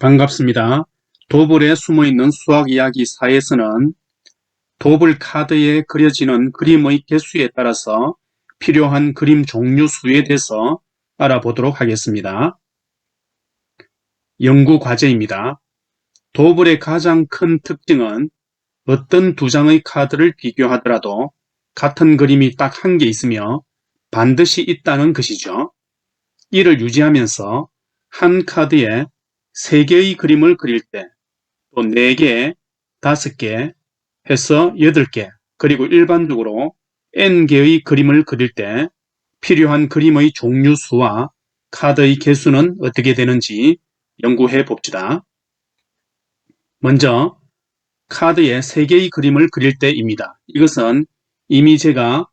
반갑습니다. 도블에 숨어있는 수학 이야기 4에서는 도블 카드에 그려지는 그림의 개수에 따라서 필요한 그림 종류 수에 대해서 알아보도록 하겠습니다. 연구 과제입니다. 도블의 가장 큰 특징은 어떤 두 장의 카드를 비교하더라도 같은 그림이 딱 한 개 있으며 반드시 있다는 것이죠. 이를 유지하면서 한 카드에 3개의 그림을 그릴 때 또 4개, 5개 해서 8개, 그리고 일반적으로 N개의 그림을 그릴 때 필요한 그림의 종류 수와 카드의 개수는 어떻게 되는지 연구해 봅시다. 먼저 카드에 3개의 그림을 그릴 때입니다. 이것은 이미 제가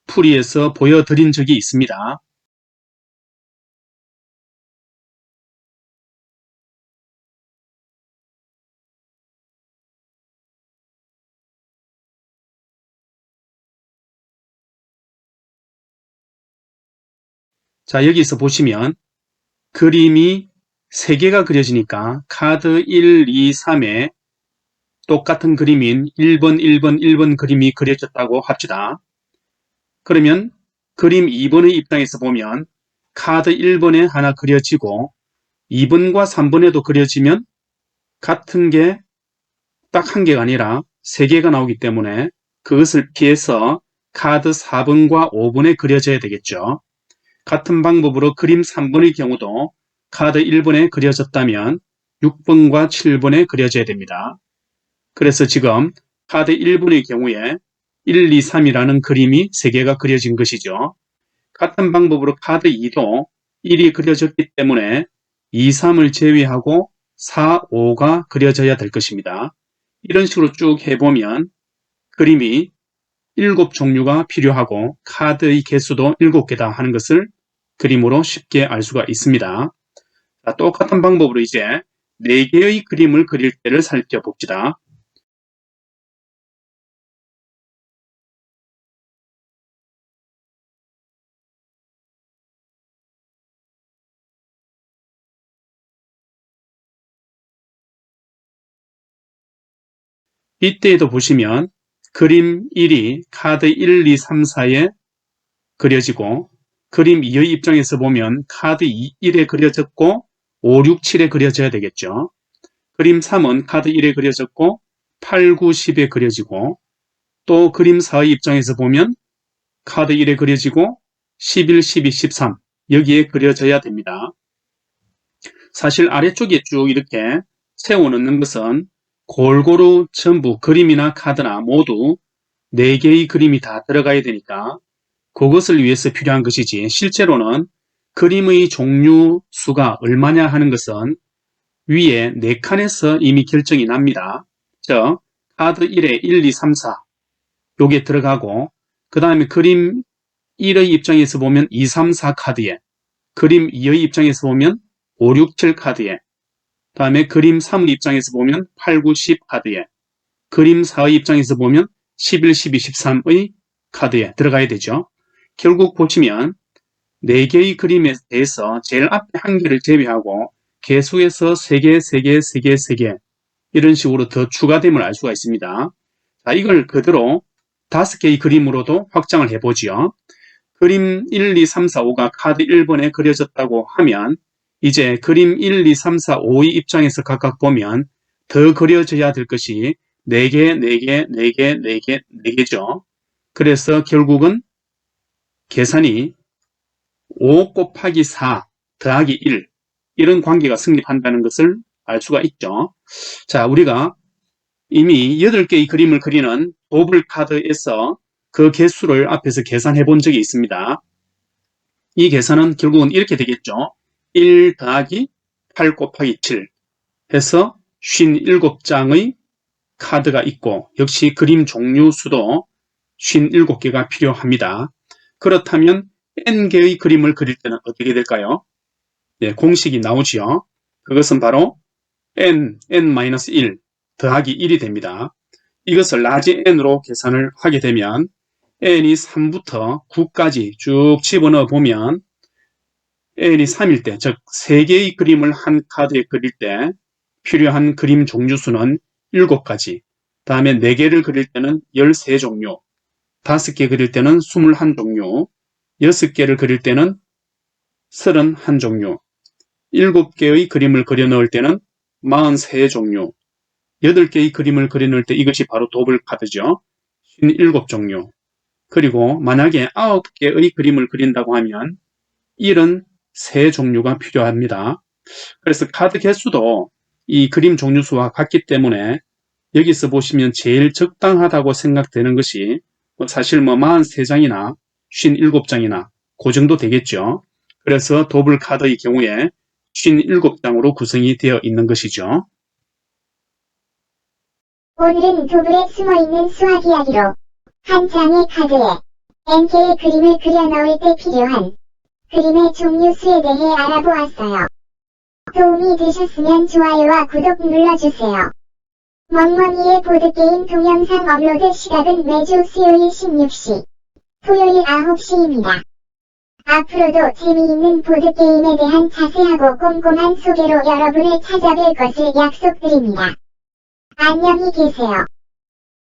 풀이에서 보여드린 적이 있습니다. 자, 여기서 보시면 그림이 3개가 그려지니까 카드 1, 2, 3에 똑같은 그림인 1번, 1번, 1번 그림이 그려졌다고 합시다. 그러면 그림 2번의 입장에서 보면 카드 1번에 하나 그려지고 2번과 3번에도 그려지면 같은 게 딱 한 개가 아니라 3개가 나오기 때문에 그것을 피해서 카드 4번과 5번에 그려져야 되겠죠. 같은 방법으로 그림 3번의 경우도 카드 1번에 그려졌다면 6번과 7번에 그려져야 됩니다. 그래서 지금 카드 1번의 경우에 1, 2, 3이라는 그림이 3개가 그려진 것이죠. 같은 방법으로 카드 2도 1이 그려졌기 때문에 2, 3을 제외하고 4, 5가 그려져야 될 것입니다. 이런 식으로 쭉 해보면 그림이 7종류가 필요하고 카드의 개수도 7개다 하는 것을 그림으로 쉽게 알 수가 있습니다. 자, 똑같은 방법으로 이제 4개의 그림을 그릴 때를 살펴봅시다. 이때에도 보시면 그림 1이 카드 1, 2, 3, 4에 그려지고 그림 2의 입장에서 보면 카드 1에 그려졌고 5, 6, 7에 그려져야 되겠죠. 그림 3은 카드 1에 그려졌고 8, 9, 10에 그려지고 또 그림 4의 입장에서 보면 카드 1에 그려지고 11, 12, 13 여기에 그려져야 됩니다. 사실 아래쪽에 쭉 이렇게 세워놓는 것은 골고루 전부 그림이나 카드나 모두 4개의 그림이 다 들어가야 되니까 그것을 위해서 필요한 것이지 실제로는 그림의 종류 수가 얼마냐 하는 것은 위에 4칸에서 이미 결정이 납니다. 즉 카드 1에 1, 2, 3, 4 요게 들어가고 그 다음에 그림 1의 입장에서 보면 2, 3, 4 카드에 그림 2의 입장에서 보면 5, 6, 7 카드에 다음에 그림 3의 입장에서 보면 8, 9, 10 카드에 그림 4의 입장에서 보면 11, 12, 13의 카드에 들어가야 되죠. 결국 보시면 4개의 그림에 대해서 제일 앞에 한 개를 제외하고 개수에서 3개, 3개, 3개, 3개 이런 식으로 더 추가됨을 알 수가 있습니다. 자, 이걸 그대로 5개의 그림으로도 확장을 해보지요. 그림 1, 2, 3, 4, 5가 카드 1번에 그려졌다고 하면 이제 그림 1, 2, 3, 4, 5의 입장에서 각각 보면 더 그려져야 될 것이 4개, 4개, 4개, 4개, 4개죠. 그래서 결국은 계산이 5 곱하기 4 더하기 1 이런 관계가 성립한다는 것을 알 수가 있죠. 자, 우리가 이미 8개의 그림을 그리는 도블 카드에서 그 개수를 앞에서 계산해 본 적이 있습니다. 이 계산은 결국은 이렇게 되겠죠. 1 더하기 8 곱하기 7 해서 57장의 카드가 있고 역시 그림 종류 수도 57개가 필요합니다. 그렇다면 N개의 그림을 그릴 때는 어떻게 될까요? 네, 공식이 나오지요. 그것은 바로 N-1 더하기 1이 됩니다. 이것을 라지 N으로 계산을 하게 되면 N이 3부터 9까지 쭉 집어넣어 보면 L이 3일 때, 즉 3개의 그림을 한 카드에 그릴 때 필요한 그림 종류 수는 7가지, 다음에 4개를 그릴 때는 13종류, 5개 그릴 때는 21종류, 6개를 그릴 때는 31종류, 7개의 그림을 그려 넣을 때는 43종류, 8개의 그림을 그려 넣을 때 이것이 바로 도블 카드죠. 57종류. 그리고 만약에 9개의 그림을 그린다고 하면 73종류가 필요합니다. 그래서 카드 개수도 이 그림 종류 수와 같기 때문에 여기서 보시면 제일 적당하다고 생각되는 것이 사실 43장이나 57장이나 그 정도 되겠죠. 그래서 도블 카드의 경우에 57장으로 구성이 되어 있는 것이죠. 오늘은 도블에 숨어있는 수학 이야기로 한 장의 카드에 n개의 그림을 그려 넣을 때 필요한 그림의 종류 수에 대해 알아보았어요. 도움이 되셨으면 좋아요와 구독 눌러주세요. 멍멍이의 보드게임 동영상 업로드 시각은 매주 수요일 16시, 토요일 9시입니다. 앞으로도 재미있는 보드게임에 대한 자세하고 꼼꼼한 소개로 여러분을 찾아뵐 것을 약속드립니다. 안녕히 계세요.